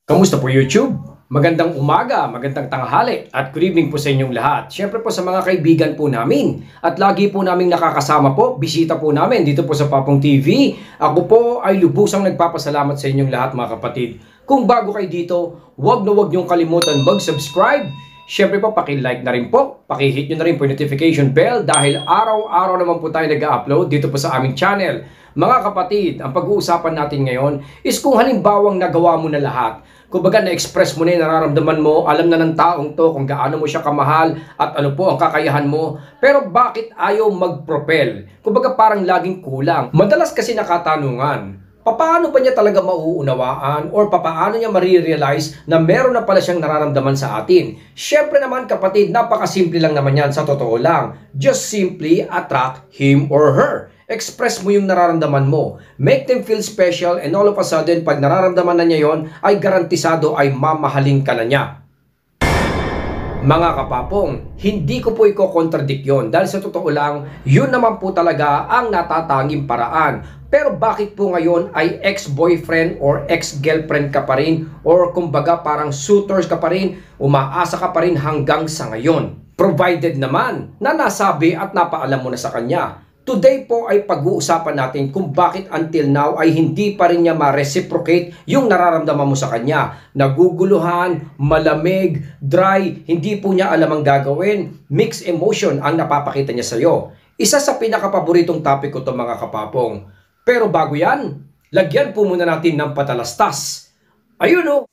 Kamusta po YouTube? Magandang umaga, magandang tanghali at good evening po sa inyong lahat. Siyempre po sa mga kaibigan po namin at lagi po naming nakakasama po, bisita po namin dito po sa Papong TV. Ako po ay lubusang nagpapasalamat sa inyong lahat mga kapatid. Kung bago kayo dito, huwag niyong kalimutan mag-subscribe. Siyempre po, paki-like na rin po, paki-hit nyo na rin po yung notification bell dahil araw-araw naman po tayo nag-upload dito po sa aming channel. Mga kapatid, ang pag-uusapan natin ngayon is kung halimbawang nagawa mo na lahat. Kumbaga na-express mo na yung nararamdaman mo, alam na ng taong to kung gaano mo siya kamahal at ano po ang kakayahan mo. Pero bakit ayaw mag-propel? Kumbaga parang laging kulang. Madalas kasi nakatanungan, paano pa niya talaga mauunawaan or paano niya marirealize na meron na pala siyang nararamdaman sa atin? Syempre naman kapatid, napakasimple lang naman yan sa totoo lang. Just simply attract him or her. Express mo yung nararamdaman mo. Make them feel special and all of a sudden, pag nararamdaman na niya yon, ay garantisado ay mamahalin ka na niya. Mga kapapong, hindi ko po iko-contradict yon dahil sa totoo lang, yun naman po talaga ang natatanging paraan. Pero bakit po ngayon ay ex-boyfriend or ex-girlfriend ka pa rin or kumbaga parang suitors ka pa rin, umaasa ka pa rin hanggang sa ngayon? Provided naman na nasabi at napaalam mo na sa kanya. Today po ay pag-uusapan natin kung bakit until now ay hindi pa rin niya ma-reciprocate yung nararamdaman mo sa kanya. Naguguluhan, malamig, dry, hindi po niya alam ang gagawin, mixed emotion ang napapakita niya sa iyo. Isa sa pinakapaboritong topic ko to mga kapapong. Pero bago yan, lagyan po muna natin ng patalastas. Ayun o!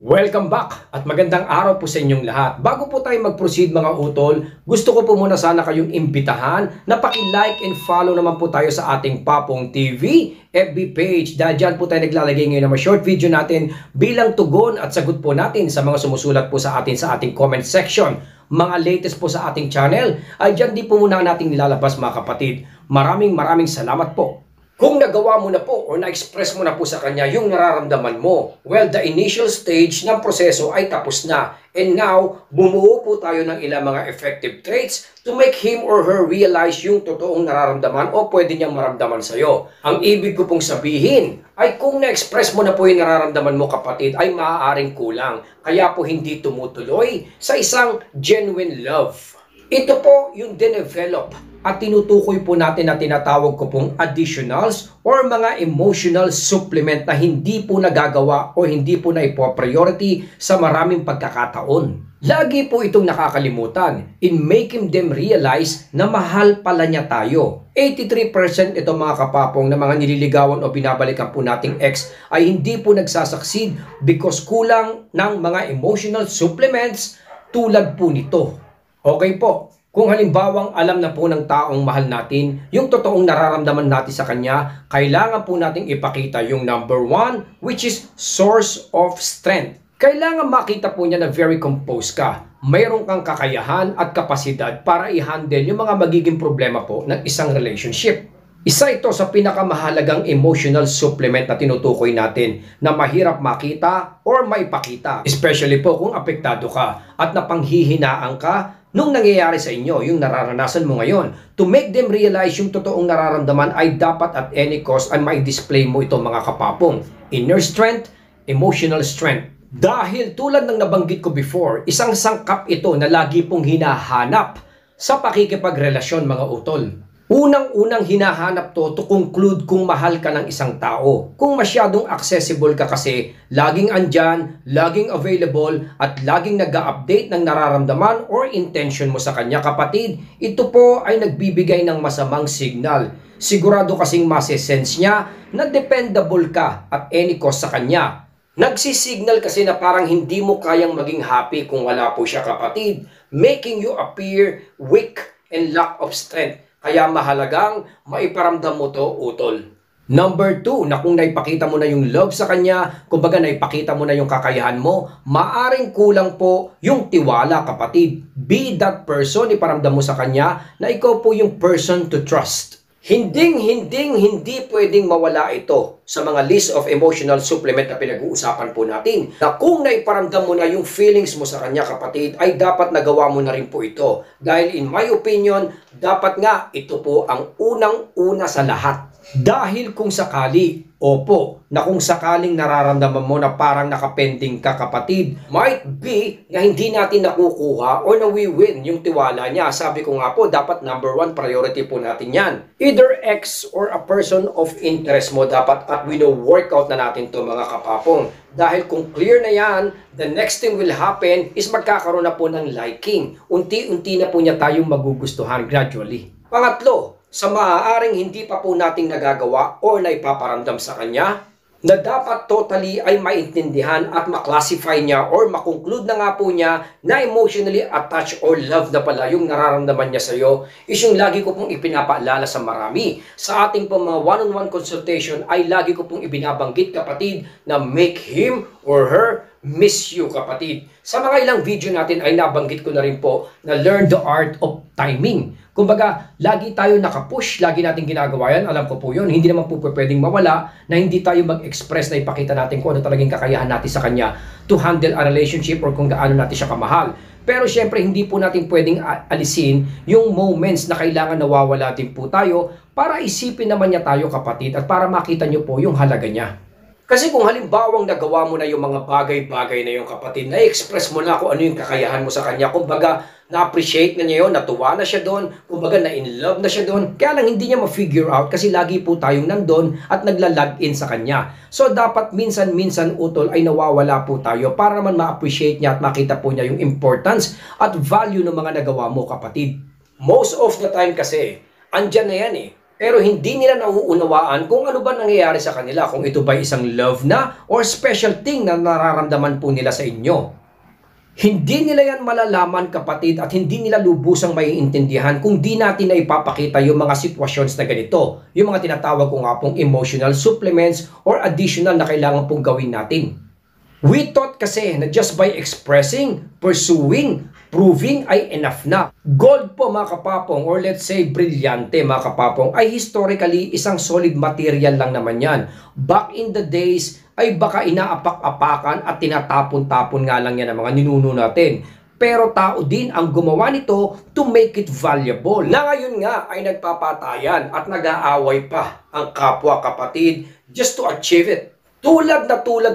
Welcome back at magandang araw po sa inyong lahat. Bago po tayo mag-proceed mga utol, gusto ko po muna sana kayong imbitahan na paki-like and follow naman po tayo sa ating Papong TV FB page. Dahil dyan po tayo naglalagay ngayon ng mga short video natin bilang tugon at sagot po natin sa mga sumusulat po sa ating comment section. Mga latest po sa ating channel ay dyan din po muna nating nilalabas mga kapatid. Maraming salamat po. Kung nagawa mo na po o na-express mo na po sa kanya yung nararamdaman mo, well, the initial stage ng proseso ay tapos na. And now, bumuo po tayo ng ilang mga effective traits to make him or her realize yung totoong nararamdaman o pwede niyang maramdaman sa'yo. Ang ibig ko pong sabihin ay kung na-express mo na po yung nararamdaman mo kapatid ay maaaring kulang. Kaya po hindi tumutuloy sa isang genuine love. Ito po yung dinevelop at tinutukoy po natin na tinatawag ko pong additionals or mga emotional supplement na hindi po nagagawa o hindi po na ipo-priority sa maraming pagkakataon. Lagi po itong nakakalimutan in making them realize na mahal pala niya tayo. 83% ito mga kapapong na mga nililigawan o binabalikan po nating ex ay hindi po nagsasucceed because kulang ng mga emotional supplements tulad po nito. Okay po, kung halimbawang alam na po ng taong mahal natin yung totoong nararamdaman natin sa kanya, kailangan po nating ipakita yung number 1 which is source of strength. Kailangan makita po niya na very composed ka. Mayroon kang kakayahan at kapasidad para i-handle yung mga magiging problema po ng isang relationship. Isa ito sa pinakamahalagang emotional supplement na tinutukoy natin na mahirap makita or maipakita. Especially po kung apektado ka at napanghihinaan ka nung nangyayari sa inyo, yung nararanasan mo ngayon. To make them realize yung totoong nararamdaman ay dapat at any cost ay mai-display mo ito mga kapapong. Inner strength, emotional strength. Dahil tulad ng nabanggit ko before, isang sangkap ito na lagi pong hinahanap sa pakikipagrelasyon mga utol. Unang-unang hinahanap to conclude kung mahal ka ng isang tao. Kung masyadong accessible ka kasi, laging andyan, laging available, at laging nag-update ng nararamdaman or intention mo sa kanya kapatid, ito po ay nagbibigay ng masamang signal. Sigurado kasing masesense niya na dependable ka at any cost sa kanya. Nagsisignal kasi na parang hindi mo kayang maging happy kung wala po siya kapatid, making you appear weak and lack of strength. Kaya mahalagang maiparamdam mo to utol. Number 2, na kung naipakita mo na yung love sa kanya, kumbaga naipakita mo na yung kakayahan mo, maaring kulang po yung tiwala kapatid. Be that person, iparamdam mo sa kanya na ikaw po yung person to trust. Hindi pwedeng mawala ito sa mga list of emotional supplement na pinag-uusapan po natin. Na kung naiparamdam mo na yung feelings mo sa kanya, kapatid, ay dapat nagawa mo na rin po ito. Dahil in my opinion, dapat nga ito po ang unang-una sa lahat. Dahil kung sakali, opo, na kung sakaling nararamdaman mo na parang nakapending ka, kapatid, might be na hindi natin nakukuha o nawi-win yung tiwala niya. Sabi ko nga po, dapat number 1 priority po natin yan. Either ex or a person of interest mo dapat at wino-workout na natin to, mga kapapong. Dahil kung clear na yan, the next thing will happen is magkakaroon na po ng liking. Unti-unti na po niya tayong magugustuhan gradually. Pangatlo, sa maaaring hindi pa po nating nagagawa o naipaparamdam sa kanya, na dapat totally ay maintindihan at maklasify niya or makonclude na nga po niya na emotionally attached or love na pala yung nararamdaman niya sa iyo, is yung lagi ko pong ipinapaalala sa marami. Sa ating po mga one-on-one consultation ay lagi ko pong ibinabanggit, kapatid, na make him or her miss you, kapatid. Sa mga ilang video natin ay nabanggit ko na rin po na learn the art of timing. Kumbaga, lagi tayo nakapush, lagi natin ginagawa yan. Alam ko po yun, hindi naman po pwedeng mawala na hindi tayo mag-express na ipakita natin kung ano talagang kakayahan natin sa kanya to handle a relationship or kung gaano natin siya kamahal. Pero syempre, hindi po natin pwedeng alisin yung moments na kailangan nawawala din po tayo para isipin naman niya tayo, kapatid, at para makita niyo po yung halaga niya. Kasi kung halimbawang nagawa mo na yung mga bagay-bagay na yung, kapatid, na-express mo na kung ano yung kakayahan mo sa kanya, kumbaga na-appreciate na niya yun, natuwa na siya doon, kumbaga na-in-love na siya doon, kaya lang hindi niya ma-figure out kasi lagi po tayong nandun at nagla-log-in sa kanya. So dapat minsan-minsan, utol, ay nawawala po tayo para naman ma-appreciate niya at makita po niya yung importance at value ng mga nagawa mo, kapatid. Most of the time kasi, andyan na yan eh. Pero hindi nila nauunawaan kung ano ba nangyayari sa kanila, kung ito ba isang love na or special thing na nararamdaman po nila sa inyo. Hindi nila yan malalaman, kapatid, at hindi nila lubusang maiintindihan kung di natin na ipapakita yung mga sitwasyons na ganito. Yung mga tinatawag ko nga pong emotional supplements or additional na kailangan pong gawin natin. We thought kasi na just by expressing, pursuing, proving ay enough na. Gold po, mga kapapong, or let's say brilyante, mga kapapong, ay historically isang solid material lang naman yan. Back in the days ay baka inaapak-apakan at tinatapon-tapon nga lang yan ang mga ninuno natin. Pero tao din ang gumawa nito to make it valuable. Na ngayon nga ay nagpapatayan at nag-aaway pa ang kapwa, kapatid, just to achieve it. Tulad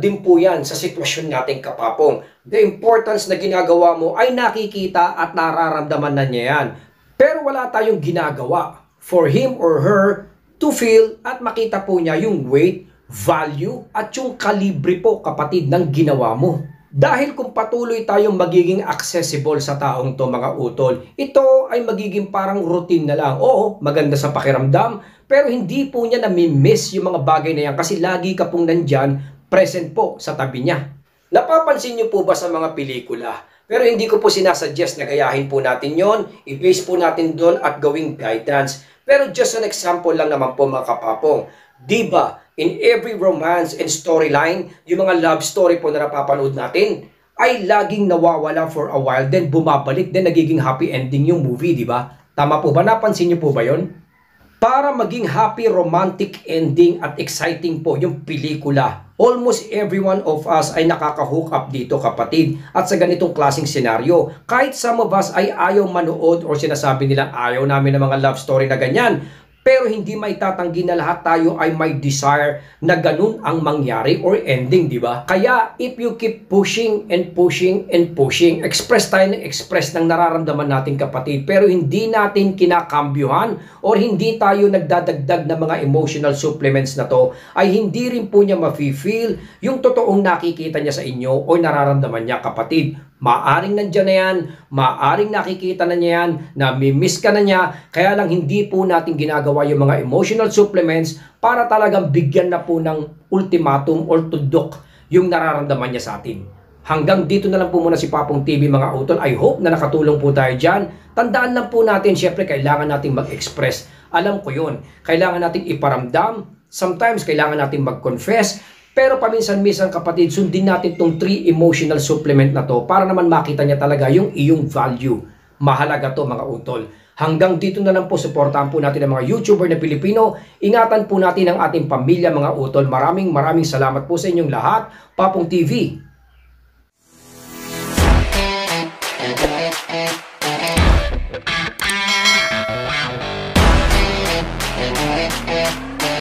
din po yan sa sitwasyon nating, kapapong. The importance na ginagawa mo ay nakikita at nararamdaman na niya yan. Pero wala tayong ginagawa for him or her to feel at makita po niya yung weight, value at yung kalibre po, kapatid, ng ginawa mo. Dahil kung patuloy tayong magiging accessible sa taong to, mga utol, ito ay magiging parang routine na lang. Oo, maganda sa pakiramdam, pero hindi po niya nami-miss yung mga bagay na yan kasi lagi ka pong nandyan, present po sa tabi niya. Napapansin niyo po ba sa mga pelikula? Pero hindi ko po sinasuggest na gayahin po natin yon, i-base po natin doon at gawing guidance. Pero just an example lang naman po, mga kapapong. Diba, in every romance and storyline, yung mga love story po na napapanood natin, ay laging nawawala for a while, then bumabalik, then nagiging happy ending yung movie, di ba? Tama po ba? Napansin niyo po ba yon? Para maging happy, romantic ending at exciting po yung pelikula, almost every one of us ay nakaka-hook up dito, kapatid. At sa ganitong klaseng senaryo, kahit some of us ay ayaw manood or sinasabi nilang ayaw namin ng mga love story na ganyan, pero hindi may tatanggi na lahat tayo ay may desire na ganun ang mangyari or ending, di ba? Kaya if you keep pushing and pushing and pushing, express tayo ng express ng nararamdaman natin, kapatid, pero hindi natin kinakambyuhan or hindi tayo nagdadagdag ng mga emotional supplements na to, ay hindi rin po niya mafe-feel yung totoong nakikita niya sa inyo o nararamdaman niya, kapatid. Maaring nandyan na yan, maaring nakikita na niya yan, nami-miss ka na niya, kaya lang hindi po natin ginagawa yung mga emotional supplements para talagang bigyan na po ng ultimatum or tudok yung nararamdaman niya sa atin. Hanggang dito na lang po muna si Papong TV, mga utol. I hope na nakatulong po tayo dyan. Tandaan lang po natin, syempre kailangan natin mag-express. Alam ko yun, kailangan natin iparamdam, sometimes kailangan natin mag-confess. Pero paminsan-minsan, kapatid, sundin natin tong 3 emotional supplement na to para naman makita niya talaga yung iyong value. Mahalaga to mga utol. Hanggang dito na lang po, suportahan po natin ang mga YouTuber na Pilipino. Ingatan po natin ang ating pamilya mga utol. Maraming salamat po sa inyong lahat. Papong TV,